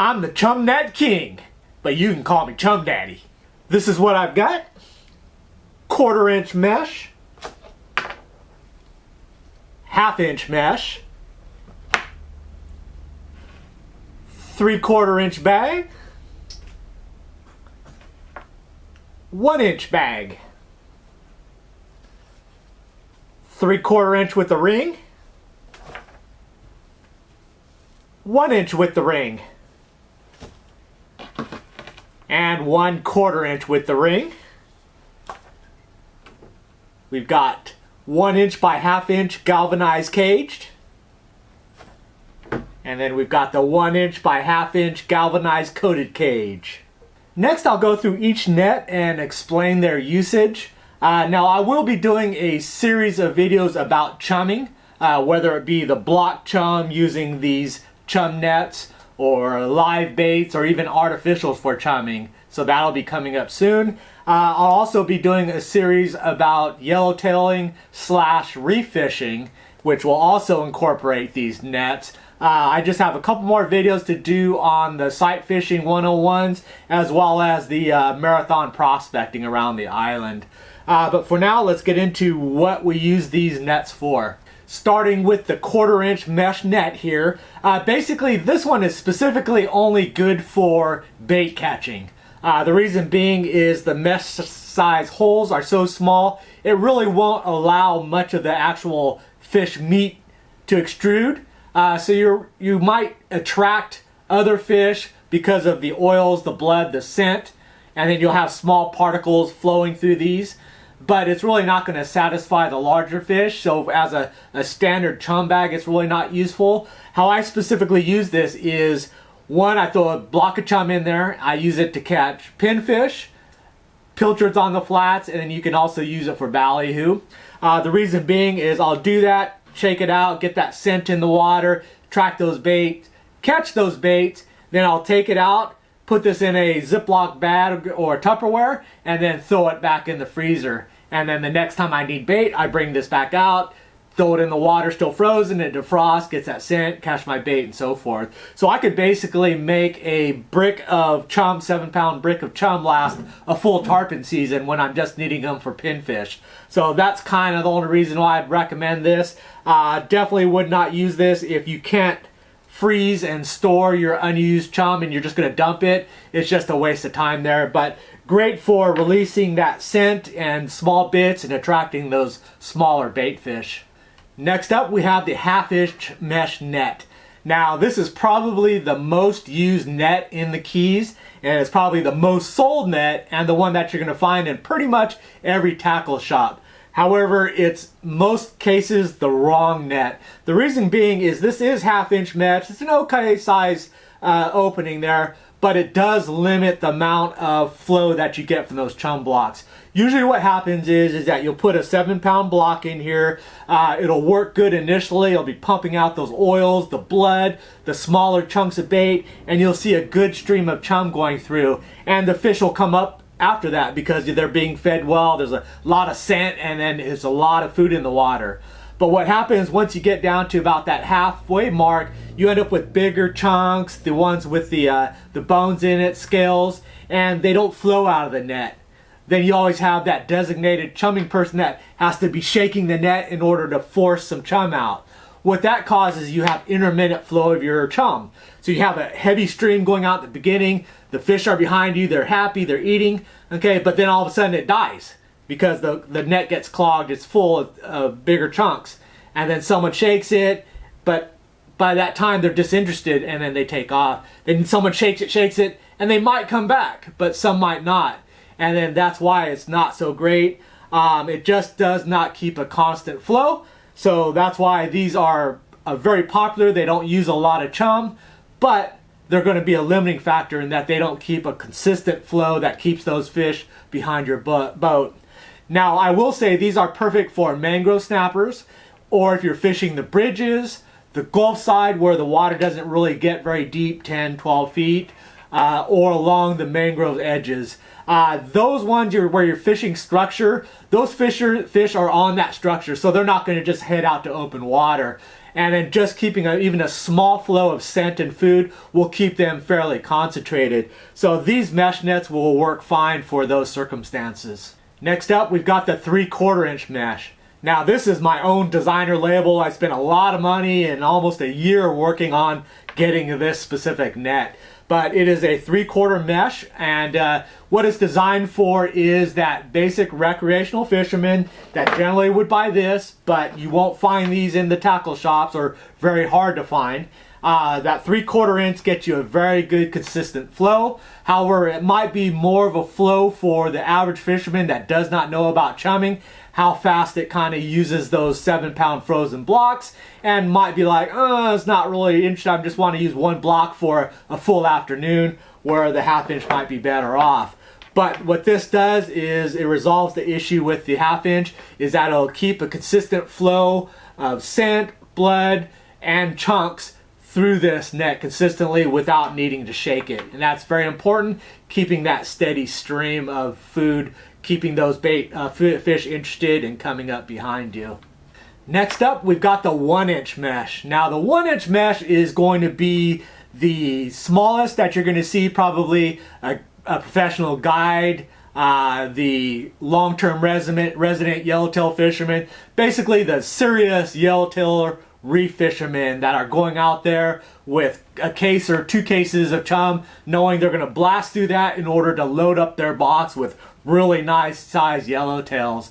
I'm the Chum Net King, but you can call me Chum Daddy. This is what I've got. 1/4 inch mesh, 1/2 inch mesh, 3/4 inch bag, 1 inch bag, 3/4 inch with the ring, 1 inch with the ring, and 1/4 inch with the ring. We've got 1 inch by 1/2 inch galvanized caged. And then we've got the 1 inch by 1/2 inch galvanized coated cage. Next, I'll go through each net and explain their usage. Now, I will be doing a series of videos about chumming, whether it be the block chum using these chum nets, or live baits, or even artificials for chumming. So that'll be coming up soon. I'll also be doing a series about yellowtailing / reef fishing, which will also incorporate these nets. I just have a couple more videos to do on the sight fishing 101s, as well as the marathon prospecting around the island. But for now, let's get into what we use these nets for. Starting with the 1/4 inch mesh net here. Basically, this one is specifically only good for bait catching. The reason being is the mesh size holes are so small, it really won't allow much of the actual fish meat to extrude. So you might attract other fish because of the oils, the blood, the scent, and then you'll have small particles flowing through these. But it's really not going to satisfy the larger fish, so as a standard chum bag, it's really not useful. How I specifically use this is, one, I throw a block of chum in there. I use it to catch pinfish, pilchards on the flats, and then you can also use it for ballyhoo. The reason being is I'll do that, shake it out, get that scent in the water, track those baits, catch those baits, then I'll take it out, put this in a Ziploc bag or Tupperware, and then throw it back in the freezer. And then the next time I need bait, I bring this back out, throw it in the water still frozen, it defrosts, gets that scent, catch my bait, and so forth. So I could basically make a brick of chum, 7-pound brick of chum, last a full tarpon season when I'm just needing them for pinfish. So that's kind of the only reason why I'd recommend this. Definitely would not use this if you can't freeze and store your unused chum and you're just going to dump it. It's just a waste of time there, but great for releasing that scent and small bits and attracting those smaller bait fish. Next up, we have the 1/2 inch mesh net. Now, this is probably the most used net in the Keys, and it's probably the most sold net and the one that you're going to find in pretty much every tackle shop. However, it's most cases the wrong net. The reason being is this is 1/2 inch mesh. It's an okay size opening there, but it does limit the amount of flow that you get from those chum blocks. Usually what happens is that you'll put a 7-pound block in here. It'll work good initially. It'll be pumping out those oils, the blood, the smaller chunks of bait, and you'll see a good stream of chum going through. And the fish will come up after that because they're being fed well. There's a lot of scent, and then there's a lot of food in the water. But what happens once you get down to about that halfway mark, you end up with bigger chunks, the ones with the bones in it, scales, and they don't flow out of the net. Then you always have that designated chumming person that has to be shaking the net in order to force some chum out. What that causes, you have intermittent flow of your chum. So you have a heavy stream going out at the beginning, the fish are behind you, they're happy, they're eating, okay, but then all of a sudden it dies because the net gets clogged, it's full of bigger chunks. And then someone shakes it, but by that time they're disinterested and then they take off. Then someone shakes it, and they might come back, but some might not. And then that's why it's not so great. It just does not keep a constant flow. So that's why these are very popular. They don't use a lot of chum, but they're going to be a limiting factor in that they don't keep a consistent flow that keeps those fish behind your boat. Now, I will say these are perfect for mangrove snappers, or if you're fishing the bridges, the Gulf side where the water doesn't really get very deep, 10, 12 feet, or along the mangrove edges. Those ones where you're fishing structure, those fish are on that structure, so they're not going to just head out to open water. and then just keeping even a small flow of scent and food will keep them fairly concentrated. So these mesh nets will work fine for those circumstances. Next up, we've got the 3/4 inch mesh. Now this is my own designer label. I spent a lot of money and almost a year working on getting this specific net. But it is a 3/4 mesh, and what it's designed for is that basic recreational fishermen that generally would buy this, but you won't find these in the tackle shops or very hard to find. That 3/4 inch gets you a very good consistent flow. However, it might be more of a flow for the average fisherman that does not know about chumming, how fast it kind of uses those 7-pound frozen blocks, and might be like, oh, it's not really interesting, I just want to use one block for a full afternoon, where the 1/2 inch might be better off. But what this does is it resolves the issue with the 1/2 inch, is that it'll keep a consistent flow of scent, blood, and chunks through this net consistently without needing to shake it. And that's very important, keeping that steady stream of food, keeping those fish interested and coming up behind you. Next up, we've got the 1-inch mesh. Now the 1-inch mesh is going to be the smallest that you're going to see, probably a professional guide, the long-term resident yellowtail fisherman, basically the serious yellowtail reef fishermen that are going out there with a case or 2 cases of chum, knowing they're going to blast through that in order to load up their box with really nice sized yellowtails.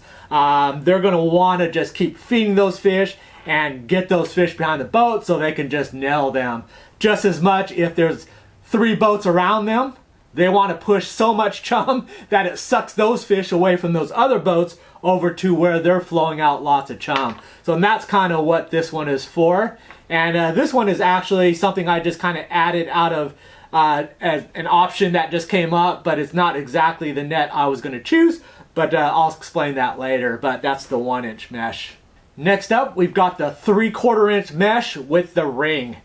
They're going to want to just keep feeding those fish and get those fish behind the boat so they can just nail them. Just as much if there's 3 boats around them, they want to push so much chum that it sucks those fish away from those other boats over to where they're flowing out lots of chum. So that's kind of what this one is for. And this one is actually something I just kind of added out of as an option that just came up, but it's not exactly the net I was going to choose, but I'll explain that later. But that's the 1-inch mesh. Next up, we've got the 3/4 inch mesh with the ring.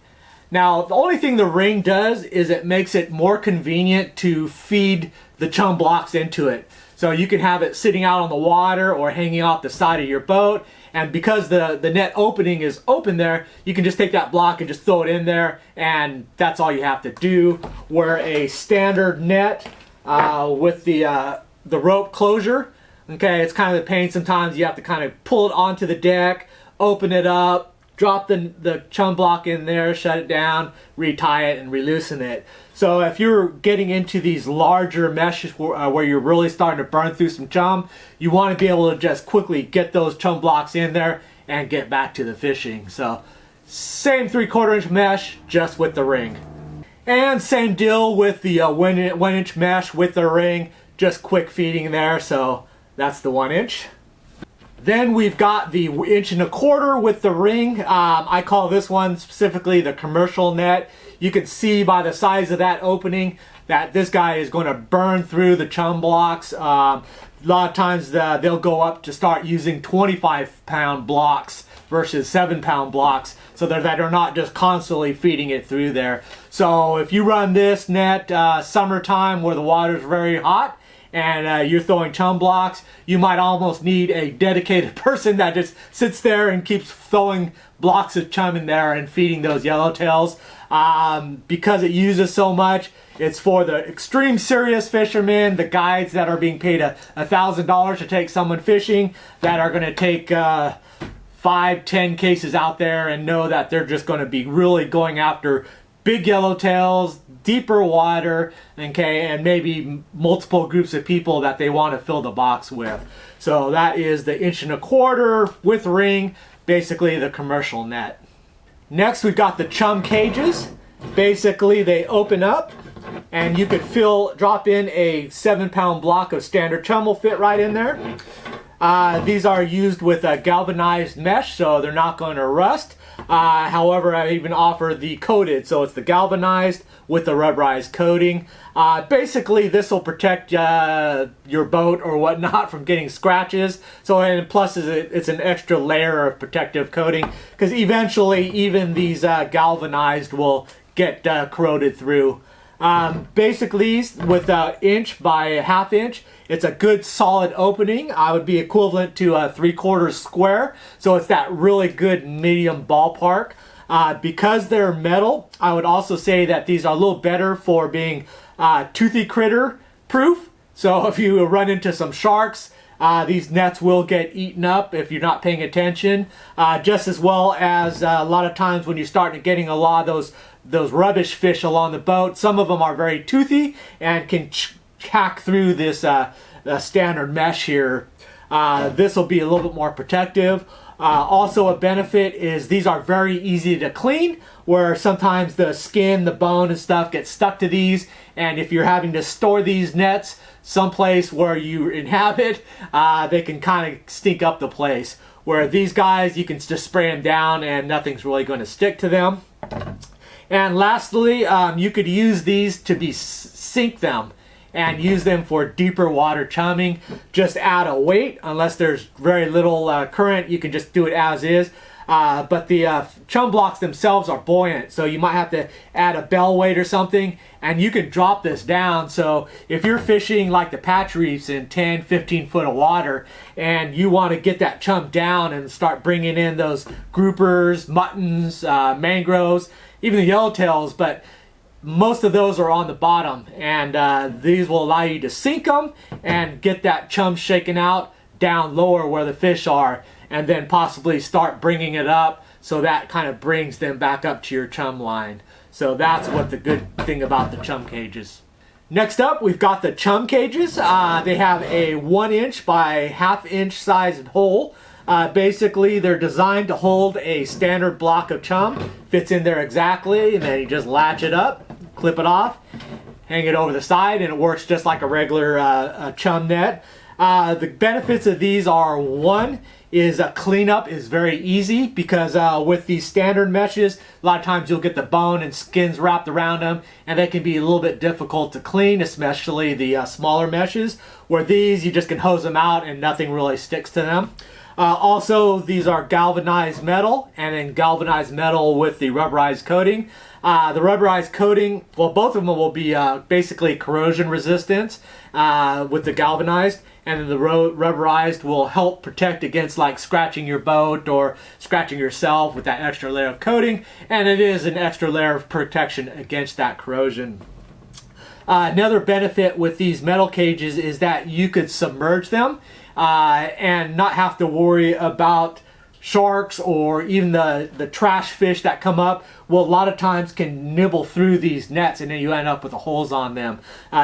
Now, the only thing the ring does is it makes it more convenient to feed the chum blocks into it. So you can have it sitting out on the water or hanging off the side of your boat, and because the net opening is open there, you can just take that block and just throw it in there, and that's all you have to do. Where a standard net with the rope closure, okay, it's kind of the pain sometimes. You have to kind of pull it onto the deck, open it up, drop the chum block in there, shut it down, retie it, and reloosen it. So if you're getting into these larger meshes where you're really starting to burn through some chum, you want to be able to just quickly get those chum blocks in there and get back to the fishing. So same 3/4 inch mesh, just with the ring. And same deal with the 1-inch mesh with the ring, just quick feeding there. So that's the 1-inch. Then we've got the 1.25 inch with the ring. I call this one specifically the commercial net. You can see by the size of that opening that this guy is going to burn through the chum blocks. A lot of times they'll go up to start using 25-pound blocks versus 7-pound blocks, so that they're not just constantly feeding it through there. So if you run this net summertime where the water's very hot, and you're throwing chum blocks, you might almost need a dedicated person that just sits there and keeps throwing blocks of chum in there and feeding those yellowtails. Because it uses so much, it's for the extreme serious fishermen, the guides that are being paid $1,000 to take someone fishing, that are going to take 5-10 cases out there and know that they're just going to be really going after big yellowtails, deeper water, okay, and maybe multiple groups of people that they want to fill the box with. So that is the 1.25 inch with ring, basically the commercial net. Next, we've got the chum cages. Basically, they open up and you could drop in a 7-pound block of standard chum will fit right in there. These are used with a galvanized mesh, so they're not going to rust. However, I even offer the coated, so it's the galvanized with the rubberized coating. Basically, this will protect your boat or whatnot from getting scratches. So, and plus, it's an extra layer of protective coating, because eventually, even these galvanized will get corroded through. Basically, with an inch by a half inch, it's a good solid opening. I would be equivalent to a 3/4 square. So it's that really good medium ballpark. Because they're metal, I would also say that these are a little better for being toothy critter proof. So if you run into some sharks, these nets will get eaten up if you're not paying attention. Just as well as a lot of times when you start getting a lot of those rubbish fish along the boat, some of them are very toothy and can hack through this standard mesh here. This will be a little bit more protective. Also a benefit is these are very easy to clean, where sometimes the skin, the bone and stuff gets stuck to these, and if you're having to store these nets someplace where you inhabit, they can kind of stink up the place. Where these guys, you can just spray them down and nothing's really going to stick to them. And lastly, you could use these to sink them and use them for deeper water chumming. Just add a weight. Unless there's very little current, you can just do it as is. But the chum blocks themselves are buoyant, so you might have to add a bell weight or something, and you can drop this down. So if you're fishing like the patch reefs in 10, 15 foot of water, and you want to get that chum down and start bringing in those groupers, muttons, mangroves, even the yellowtails, but most of those are on the bottom, and these will allow you to sink them and get that chum shaken out down lower where the fish are, and then possibly start bringing it up, so that kind of brings them back up to your chum line. So that's what the good thing about the chum cages. Next up, we've got the chum cages. They have a 1 inch by ½ inch sized hole. Basically, they're designed to hold a standard block of chum. Fits in there exactly, and then you just latch it up, clip it off, hang it over the side, and it works just like a regular chum net. The benefits of these are, one, is cleanup is very easy, because with these standard meshes, a lot of times you'll get the bone and skins wrapped around them, and they can be a little bit difficult to clean, especially the smaller meshes. Where these, you just can hose them out and nothing really sticks to them. Also, these are galvanized metal, and then galvanized metal with the rubberized coating. The rubberized coating, well, both of them will be basically corrosion resistant with the galvanized, and then the rubberized will help protect against like scratching your boat or scratching yourself with that extra layer of coating, and it is an extra layer of protection against that corrosion. Another benefit with these metal cages is that you could submerge them and not have to worry about sharks or even the trash fish that come up. Well, a lot of times can nibble through these nets, and then you end up with the holes on them.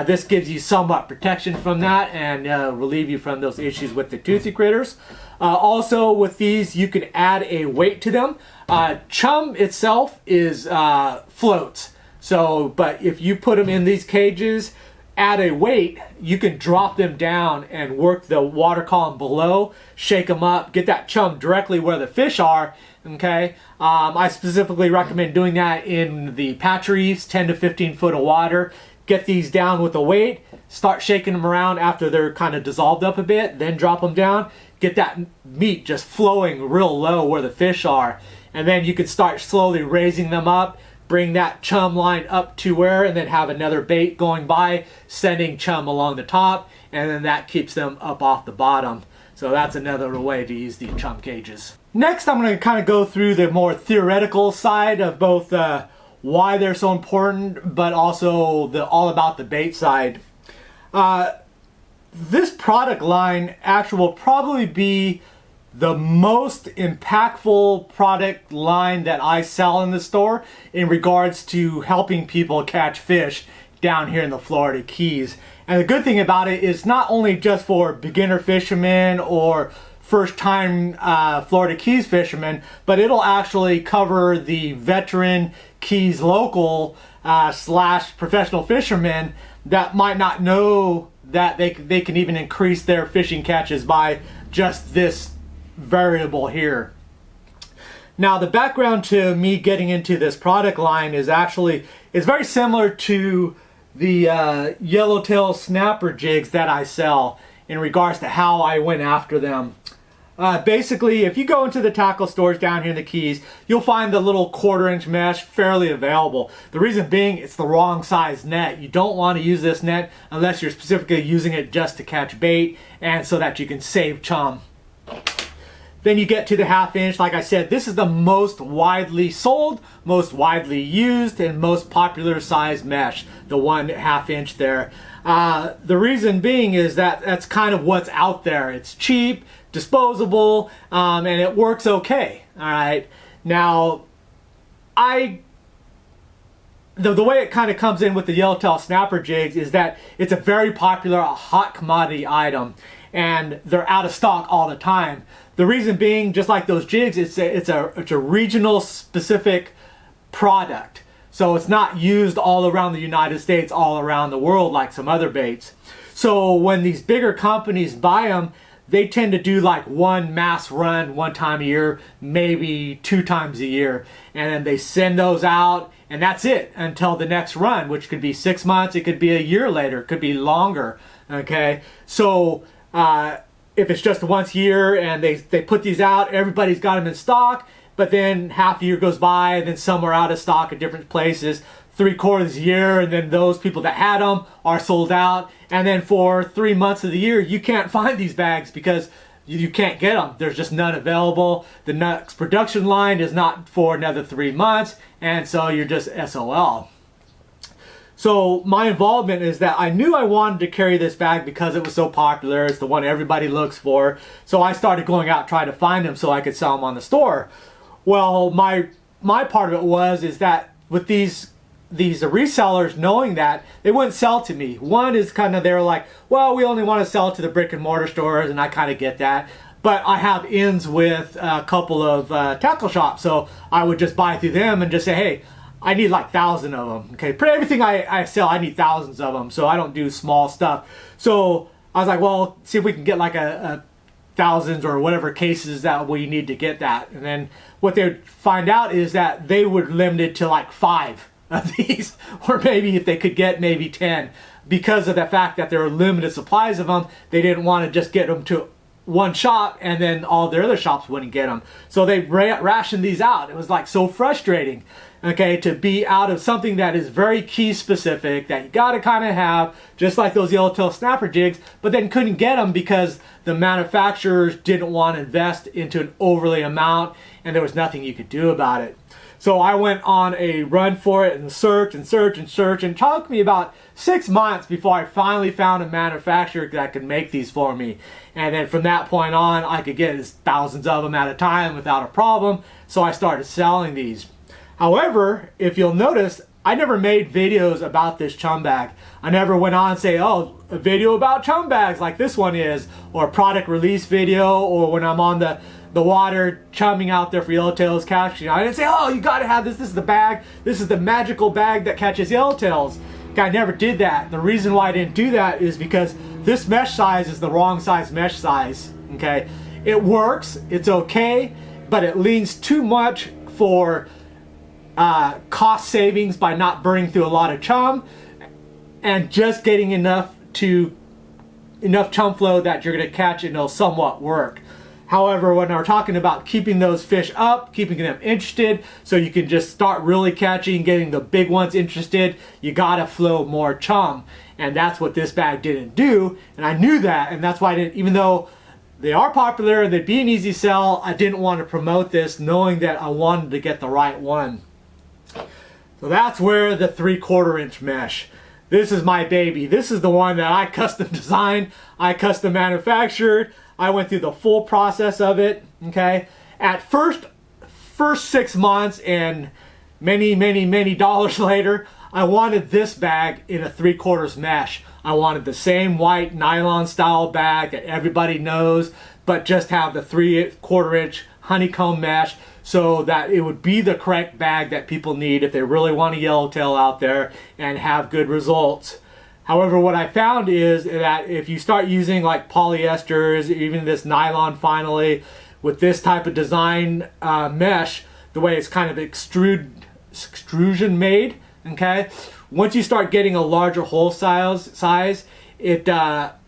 This gives you somewhat protection from that and relieve you from those issues with the toothy critters. Also with these, you can add a weight to them. Chum itself is floats. So, but if you put them in these cages, add a weight, you can drop them down and work the water column below, shake them up, get that chum directly where the fish are. Okay, I specifically recommend doing that in the patch reefs, 10 to 15 foot of water. Get these down with a weight, start shaking them around after they're kind of dissolved up a bit, then drop them down. Get that meat just flowing real low where the fish are, and then you can start slowly raising them up. Bring that chum line up to where, and then have another bait going by, sending chum along the top, and then that keeps them up off the bottom. So that's another way to use the chum cages. Next, I'm going to kind of go through the more theoretical side of both why they're so important, but also the all about the bait side. This product line actually will probably be the most impactful product line that I sell in the store in regards to helping people catch fish down here in the Florida Keys. And the good thing about it is not only just for beginner fishermen or first time Florida Keys fishermen, but it'll actually cover the veteran Keys local slash professional fishermen that might not know that they can even increase their fishing catches by just this variable here. Now, the background to me getting into this product line is very similar to the yellowtail snapper jigs that I sell in regards to how I went after them. Basically, if you go into the tackle stores down here in the Keys, you'll find the little 1/4-inch mesh fairly available. The reason being, it's the wrong size net. You don't want to use this net unless you're specifically using it just to catch bait and so that you can save chum. Then you get to the 1/2 inch. Like I said, this is the most widely sold, most widely used, and most popular size mesh, the 1/2 inch there. The reason being is that that's kind of what's out there. It's cheap, disposable, and it works okay. All right. Now, the way it kind of comes in with the yellowtail snapper jigs is that it's a very popular, a hot commodity item, and they're out of stock all the time. The reason being, just like those jigs, it's a regional specific product. So it's not used all around the United States, all around the world like some other baits. So when these bigger companies buy them, they tend to do like one mass run one time a year, maybe 2 times a year. And then they send those out, and that's it until the next run, which could be 6 months, it could be a year later, it could be longer. Okay, so if it's just once a year and they put these out, everybody's got them in stock, but then half a year goes by and then some are out of stock at different places, 3/4 a year, and then those people that had them are sold out, and then for 3 months of the year you can't find these bags because you can't get them. There's just none available. The next production line is not for another 3 months, and so you're just SOL. So my involvement is that I knew I wanted to carry this bag because it was so popular. It's the one everybody looks for. So I started going out trying to find them so I could sell them on the store. Well, my part of it is that with these resellers knowing that, they wouldn't sell to me. One is kind of, they're like, well, we only want to sell to the brick and mortar stores, and I kind of get that. But I have ins with a couple of tackle shops, so I would just buy through them and just say, hey, I need like 1,000 of them. Okay, for everything I sell, I need thousands of them, so I don't do small stuff. So I was like, well, see if we can get like a thousands or whatever cases that we need to get that. And then what they would find out is that they would limit it to like 5 of these, or maybe if they could get maybe 10. Because of the fact that there were limited supplies of them, they didn't want to just get them to one shop and then all their other shops wouldn't get them. So they rationed these out. It was like so frustrating, okay, to be out of something that is very key specific that you got to kind of have, just like those yellowtail snapper jigs, but then couldn't get them because the manufacturers didn't want to invest into an overly amount and there was nothing you could do about it. So I went on a run for it and search and search and search, and it took me about 6 months before I finally found a manufacturer that could make these for me. And then from that point on, I could get thousands of them at a time without a problem. So I started selling these. However, if you'll notice, I never made videos about this chum bag. I never went on and say, oh, a video about chum bags like this one is, or a product release video, or when I'm on the water chumming out there for yellowtails catching. I didn't say, oh, you gotta have this. This is the bag. This is the magical bag that catches yellowtails. I never did that. The reason why I didn't do that is because this mesh size is the wrong size mesh size. Okay, it works, it's okay, but it leans too much for cost savings by not burning through a lot of chum and just getting enough chum flow that you're going to catch and it'll somewhat work. However, when we're talking about keeping those fish up, keeping them interested, so you can just start really catching, getting the big ones interested, you gotta flow more chum. And that's what this bag didn't do. And I knew that, and that's why I didn't, even though they are popular and they'd be an easy sell, I didn't want to promote this knowing that I wanted to get the right one. So that's where the 3/4 inch mesh. This is my baby. This is the one that I custom designed, I custom manufactured. I went through the full process of it, okay? At first 6 months and many dollars later, I wanted this bag in a 3/4 mesh. I wanted the same white nylon style bag that everybody knows, but just have the 3/4 inch honeycomb mesh so that it would be the correct bag that people need if they really want a yellowtail out there and have good results. However, what I found is that if you start using like polyesters, even this nylon finally, with this type of design mesh, the way it's kind of extrusion made, okay? Once you start getting a larger hole size, it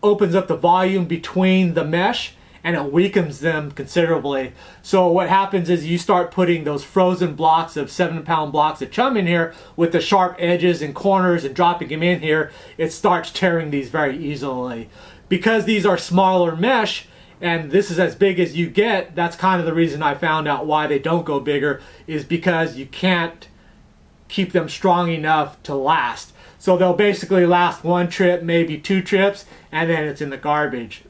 opens up the volume between the mesh and it weakens them considerably. So what happens is you start putting those frozen blocks of 7-pound blocks of chum in here with the sharp edges and corners and dropping them in here, it starts tearing these very easily. Because these are smaller mesh, and this is as big as you get, that's kind of the reason I found out why they don't go bigger, is because you can't keep them strong enough to last. So they'll basically last 1 trip, maybe 2 trips, and then it's in the garbage.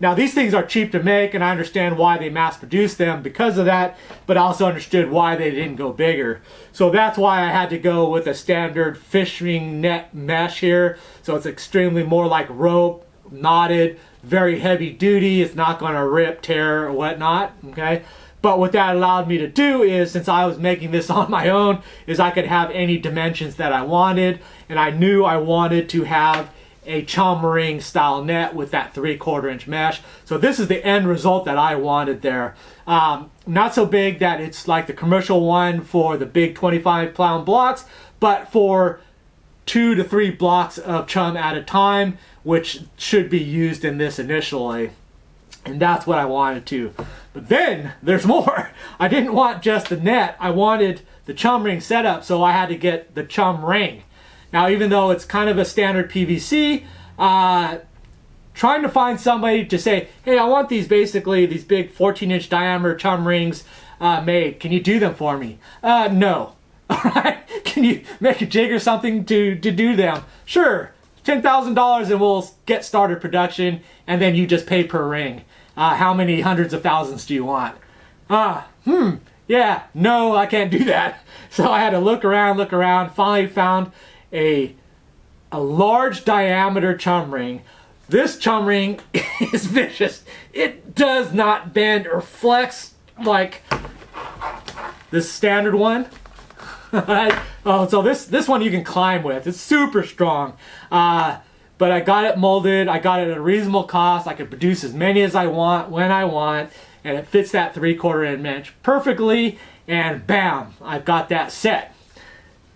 Now these things are cheap to make, and I understand why they mass produce them because of that, but I also understood why they didn't go bigger. So that's why I had to go with a standard fishing net mesh here. So it's extremely more like rope, knotted, very heavy duty. It's not going to rip, tear, or whatnot, okay? But what that allowed me to do is, since I was making this on my own, is I could have any dimensions that I wanted, and I knew I wanted to have a chum ring style net with that 3/4 inch mesh. So this is the end result that I wanted there. Not so big that it's like the commercial one for the big 25-pound blocks, but for 2 to 3 blocks of chum at a time, which should be used in this initially. And that's what I wanted to. But then there's more. I didn't want just the net. I wanted the chum ring setup, so I had to get the chum ring. Now, even though it's kind of a standard PVC, trying to find somebody to say, hey, I want these basically, these big 14-inch diameter chum rings made. Can you do them for me? No. All right. Can you make a jig or something to do them? Sure. $10,000 and we'll get started production, and then you just pay per ring. How many hundreds of thousands do you want? Yeah, no, I can't do that. So I had to look around, finally found a large diameter chum ring. This chum ring is vicious. It does not bend or flex like this standard one. Oh, so this one you can climb with. It's super strong. But I got it molded. I got it at a reasonable cost. I could produce as many as I want, when I want, and it fits that 3/4 inch perfectly, and bam, I've got that set.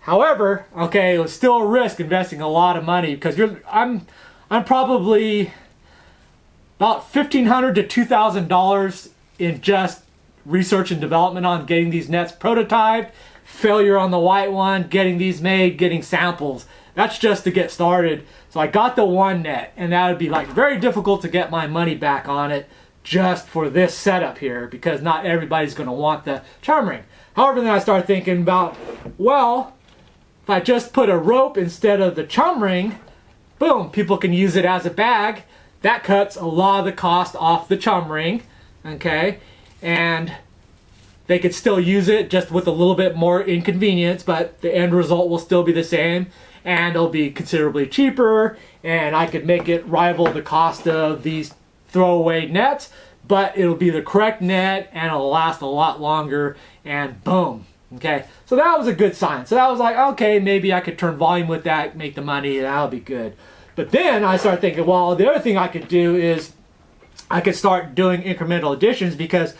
However, okay, it was still a risk investing a lot of money, because I'm probably about $1,500 to $2,000 in just research and development on getting these nets prototyped, failure on the white one, getting these made, getting samples. That's just to get started. So I got the one net, and that would be like very difficult to get my money back on it just for this setup here, because not everybody's going to want the chum ring. However, then I started thinking about, well, if I just put a rope instead of the chum ring, boom, people can use it as a bag. That cuts a lot of the cost off the chum ring, okay? And they could still use it just with a little bit more inconvenience, but the end result will still be the same, and it'll be considerably cheaper, and I could make it rival the cost of these throwaway nets, but it'll be the correct net, and it'll last a lot longer, and boom. Okay, so that was a good sign. So that was like, okay, maybe I could turn volume with that, make the money, and that'll be good. But then I started thinking, well, the other thing I could do is I could start doing incremental additions, because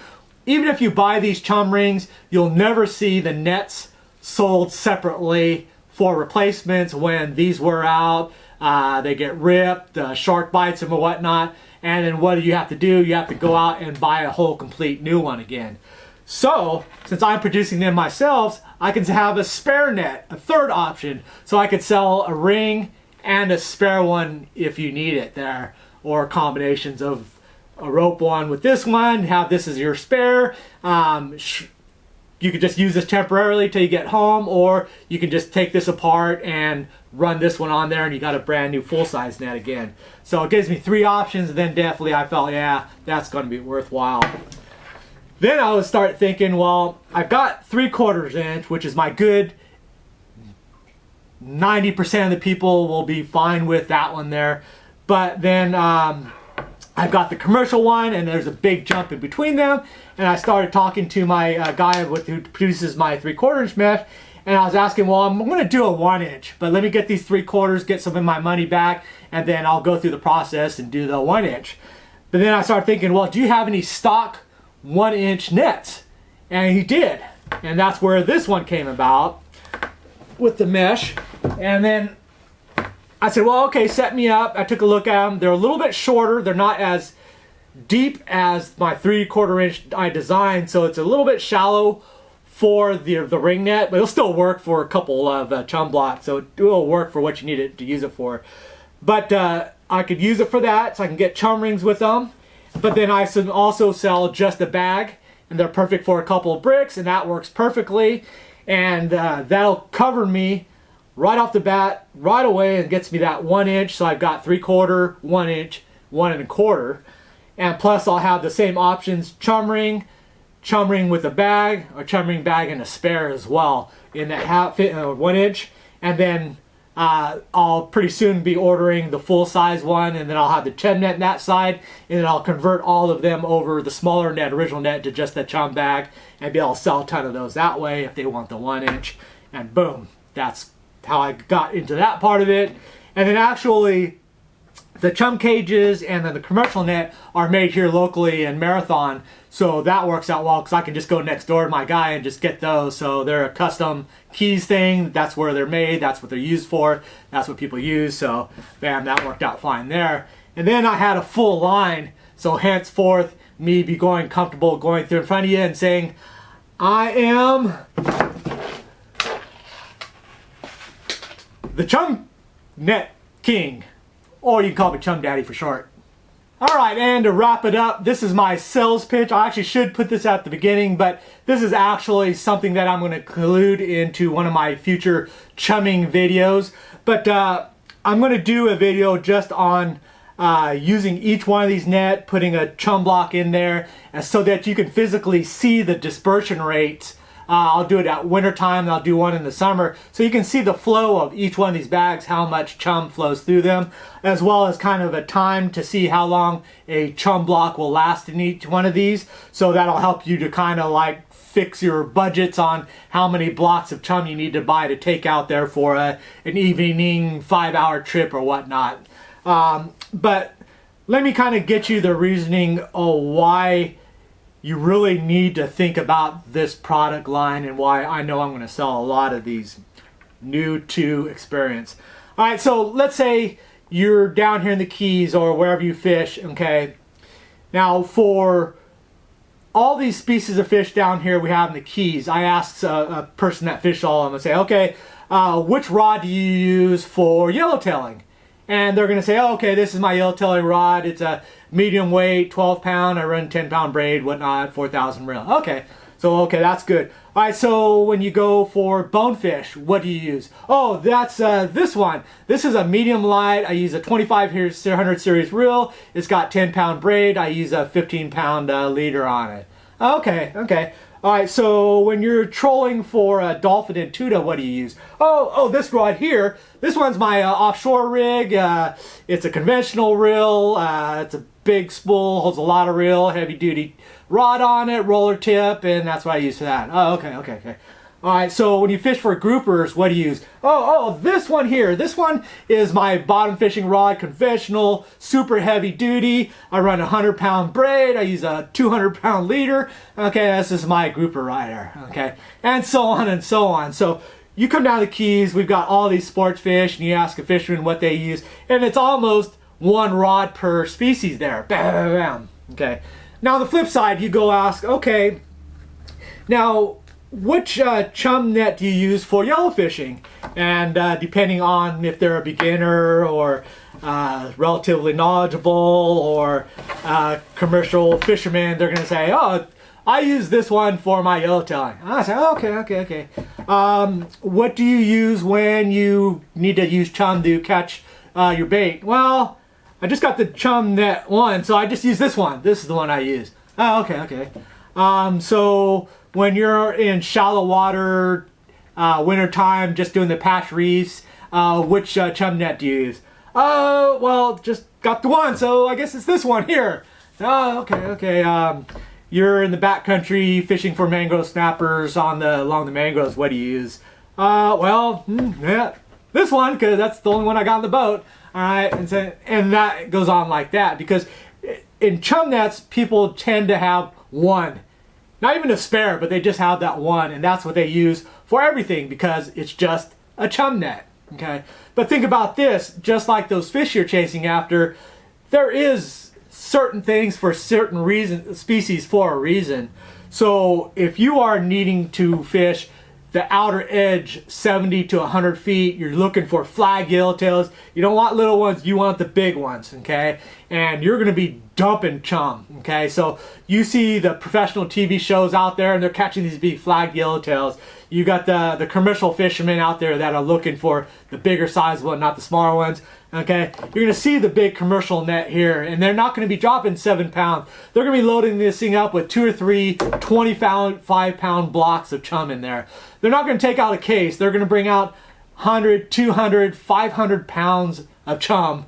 even if you buy these chum rings, you'll never see the nets sold separately for replacements when these wear out. They get ripped, the shark bites them or whatnot, and then what do you have to do? You have to go out and buy a whole complete new one again. So, since I'm producing them myself, I can have a spare net, a third option. So I could sell a ring and a spare one if you need it there, or combinations of a rope one with this one, have this as your spare. You could just use this temporarily till you get home, or you can just take this apart and run this one on there, and you got a brand new full-size net again. So it gives me 3 options, and then definitely I felt, yeah, that's going to be worthwhile. Then I would start thinking, well, I've got 3/4 inch, which is my good. 90% of the people will be fine with that one there. But then I've got the commercial one, and there's a big jump in between them. And I started talking to my guy who produces my 3/4 inch mesh, and I was asking, well, I'm going to do a 1 inch, but let me get these 3/4, get some of my money back, and then I'll go through the process and do the 1 inch. But then I started thinking, well, do you have any stock 1 inch nets? And he did, and that's where this one came about with the mesh. And then I said, well, okay, set me up. I took a look at them. They're a little bit shorter. They're not as deep as my 3/4 inch I designed, so it's a little bit shallow for the ring net, but it'll still work for a couple of chum blocks, so it will work for what you need it to use it for. But I could use it for that, so I can get chum rings with them. But then I can also sell just a bag, and they're perfect for a couple of bricks, and that works perfectly. And that'll cover me right off the bat, right away, and gets me that 1 inch. So I've got 3/4, 1 inch, 1 1/4. And plus I'll have the same options, chum ring with a bag, or chum ring bag and a spare as well in that 1 inch. And then I'll pretty soon be ordering the full size one, and then I'll have the chum net in that side, and then I'll convert all of them over the smaller net, original net, to just the chum bag, and be able to sell a ton of those that way if they want the 1 inch. And boom, that's how I got into that part of it. And then actually the chum cages and then the commercial net are made here locally in Marathon, so that works out well because I can just go next door to my guy and just get those. So they're a custom keys thing. That's where they're made. That's what they're used for. That's what people use. So bam, that worked out fine there. And then I had a full line, so henceforth me be going comfortable going through in front of you and saying, I am the Chum Net King, or you can call me Chum Daddy for short. Alright, and to wrap it up, this is my sales pitch. I actually should put this at the beginning, but this is actually something that I'm going to include into one of my future chumming videos. But I'm going to do a video just on using each one of these net, putting a chum block in there, so that you can physically see the dispersion rates. I'll do it at winter time, and I'll do one in the summer, so you can see the flow of each one of these bags, how much chum flows through them, as well as kind of a time to see how long a chum block will last in each one of these. So that'll help you to kind of like fix your budgets on how many blocks of chum you need to buy to take out there for an evening 5-hour trip or whatnot. But let me kind of get you the reasoning of why you really need to think about this product line and why I know I'm going to sell a lot of these new to experience. All right, so let's say you're down here in the Keys or wherever you fish, okay? Now for all these species of fish down here we have in the Keys, I asked a person that fished all of them and say, okay, which rod do you use for yellowtailing? And they're going to say, oh, okay, this is my yellowtailing rod. It's a medium weight, 12 pound. I run 10 pound braid, whatnot, 4,000 reel. Okay, so okay, that's good. All right, so when you go for bonefish, what do you use? Oh, that's this one. This is a medium light. I use a 2500 series reel. It's got 10 pound braid. I use a 15 pound leader on it. Okay, okay. All right, so when you're trolling for a dolphin and tuna, what do you use? Oh, this rod here. This one's my offshore rig. It's a conventional reel. It's a big spool, holds a lot of reel, heavy duty rod on it, roller tip, and that's what I use for that. Oh, okay, okay, okay. All right, so when you fish for groupers, what do you use? Oh, this one here. This one is my bottom fishing rod, conventional, super heavy duty. I run a 100 pound braid. I use a 200 pound leader. Okay, this is my grouper rider. Okay, and so on and so on. So you come down the Keys, we've got all these sports fish, and you ask a fisherman what they use, and it's almost one rod per species there. Bam, bam, bam. Okay. Now on the flip side, you go ask, okay, now which chum net do you use for yellow fishing? And depending on if they're a beginner or relatively knowledgeable or commercial fisherman, they're going to say, oh, I use this one for my yellowtailing. I say, okay, okay, okay. What do you use when you need to use chum to catch your bait? Well, I just got the chum net one, so I just use this one. This is the one I use. Oh, okay, okay. So when you're in shallow water, winter time, just doing the patch reefs, which chum net do you use? Oh, well, just got the one, so I guess it's this one here. Oh, okay, okay. You're in the backcountry fishing for mangrove snappers along the mangroves. What do you use? Well, yeah, this one, because that's the only one I got on the boat. All right, and that goes on like that, because in chum nets, people tend to have one. Not even a spare, but they just have that one, and that's what they use for everything because it's just a chum net, okay? But think about this, just like those fish you're chasing after, there is certain things for certain reason, species for a reason. So if you are needing to fish the outer edge 70 to 100 feet, you're looking for flag yellowtails. You don't want little ones, you want the big ones, okay? And you're gonna be dumping chum, okay? So you see the professional TV shows out there and they're catching these big flag yellowtails. You got the commercial fishermen out there that are looking for the bigger size one, not the smaller ones. Okay, you're gonna see the big commercial net here, and they're not gonna be dropping 7 pounds. They're gonna be loading this thing up with 2 or 3 25-pound blocks of chum in there. They're not gonna take out a case. They're gonna bring out 100, 200, 500 pounds of chum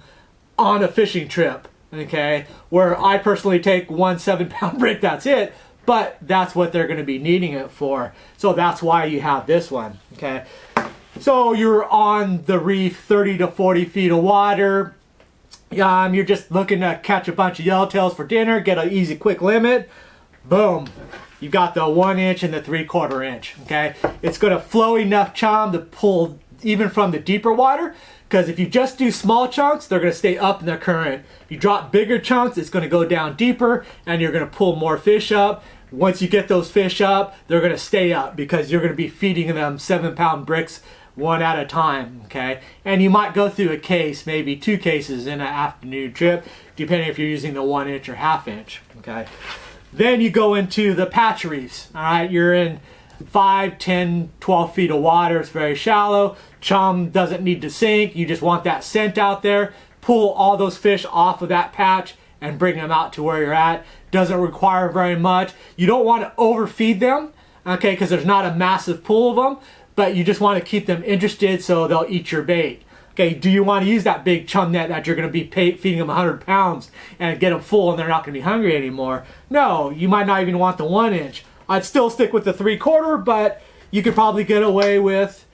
on a fishing trip. Okay, where I personally take 1 7-pound brick, that's it. But that's what they're going to be needing it for. So that's why you have this one, okay? So you're on the reef, 30 to 40 feet of water. You're just looking to catch a bunch of yellowtails for dinner, get an easy, quick limit. Boom. You got the 1 inch and the 3/4 inch, okay? It's going to flow enough chum to pull even from the deeper water, because if you just do small chunks, they're going to stay up in the current. If you drop bigger chunks, it's going to go down deeper and you're going to pull more fish up. Once you get those fish up, they're going to stay up because you're going to be feeding them 7-pound bricks one at a time, okay? And you might go through a case, maybe 2 cases in an afternoon trip, depending if you're using the 1 inch or 1/2 inch, okay? Then you go into the patch reefs, all right? You're in 5, 10, 12 feet of water. It's very shallow. Chum doesn't need to sink. You just want that scent out there. Pull all those fish off of that patch and bring them out to where you're at. Doesn't require very much. You don't want to overfeed them, okay, because there's not a massive pool of them, but you just want to keep them interested so they'll eat your bait. Okay, do you want to use that big chum net that you're going to be feeding them 100 pounds and get them full and they're not going to be hungry anymore? No, you might not even want the 1 inch. I'd still stick with the 3/4, but you could probably get away with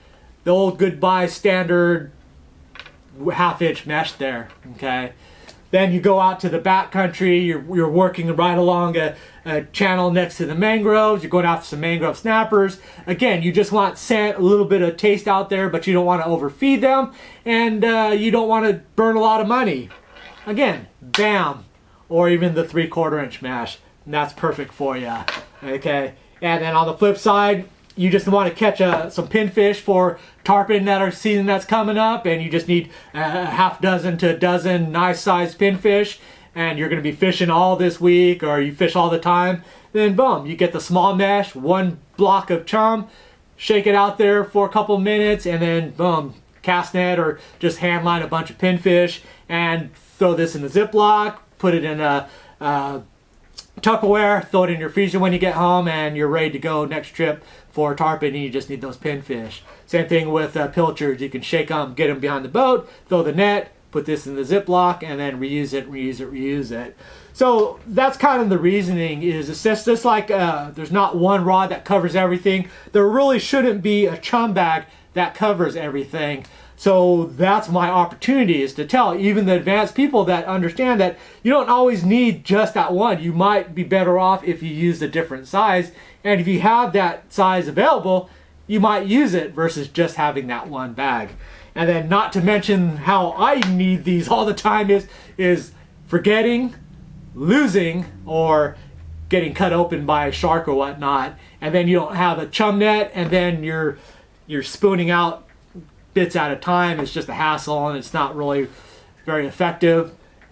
the old goodbye standard 1/2 inch mesh there, okay? Then you go out to the backcountry, you're working right along a channel next to the mangroves, you're going after some mangrove snappers. Again, you just want scent, a little bit of taste out there, but you don't want to overfeed them, and you don't want to burn a lot of money. Again, bam, or even the 3/4 inch mesh, and that's perfect for you, okay? And then on the flip side, you just want to catch some pinfish for tarpon that are season that's coming up, and you just need a 6 to a dozen nice sized pinfish, and you're going to be fishing all this week, or you fish all the time. Then boom, you get the small mesh, 1 block of chum, shake it out there for a couple minutes, and then boom, cast net or just hand line a bunch of pinfish and throw this in the Ziploc, put it in a Tupperware, throw it in your freezer when you get home, and you're ready to go next trip for tarpon, and you just need those pinfish. Same thing with pilchards. You can shake them, get them behind the boat, throw the net, put this in the Ziploc, and then reuse it, reuse it, reuse it. So that's kind of the reasoning. Is it's just like there's not one rod that covers everything. There really shouldn't be a chum bag that covers everything. So that's my opportunity, is to tell even the advanced people that understand that you don't always need just that one. You might be better off if you use a different size. And if you have that size available, you might use it versus just having that one bag. And then not to mention how I need these all the time is forgetting, losing, or getting cut open by a shark or whatnot. And then you don't have a chum net, and then you're spooning out bits at a time. It's just a hassle, and it's not really very effective.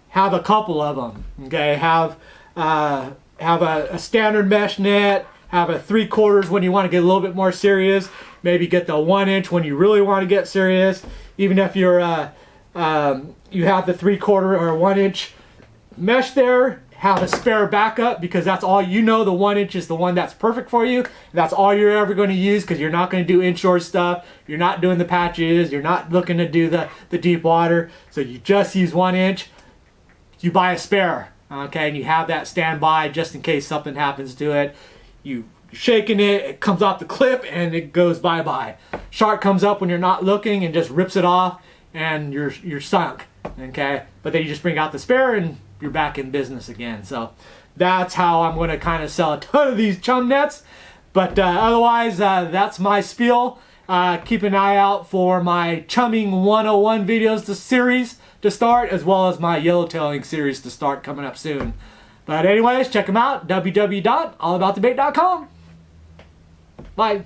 Have a couple of them, okay? Have a standard mesh net, have a 3/4 when you want to get a little bit more serious, maybe get the 1 inch when you really want to get serious. Even if you're you have the 3/4 or 1 inch mesh there, have a spare backup, because that's all you know. The 1 inch is the one that's perfect for you. That's all you're ever going to use, because you're not going to do inshore stuff. You're not doing the patches. You're not looking to do the deep water. So you just use 1 inch. You buy a spare, okay, and you have that standby just in case something happens to it. You're shaking it, it comes off the clip, and it goes bye-bye. Shark comes up when you're not looking and just rips it off, and you're sunk, okay? But then you just bring out the spare, and you're back in business again. So that's how I'm going to kind of sell a ton of these chum nets. But otherwise, that's my spiel. Keep an eye out for my Chumming 101 videos, the series to start, as well as my yellowtailing series to start coming up soon. But anyways, check them out, www.allaboutthebait.com. Bye.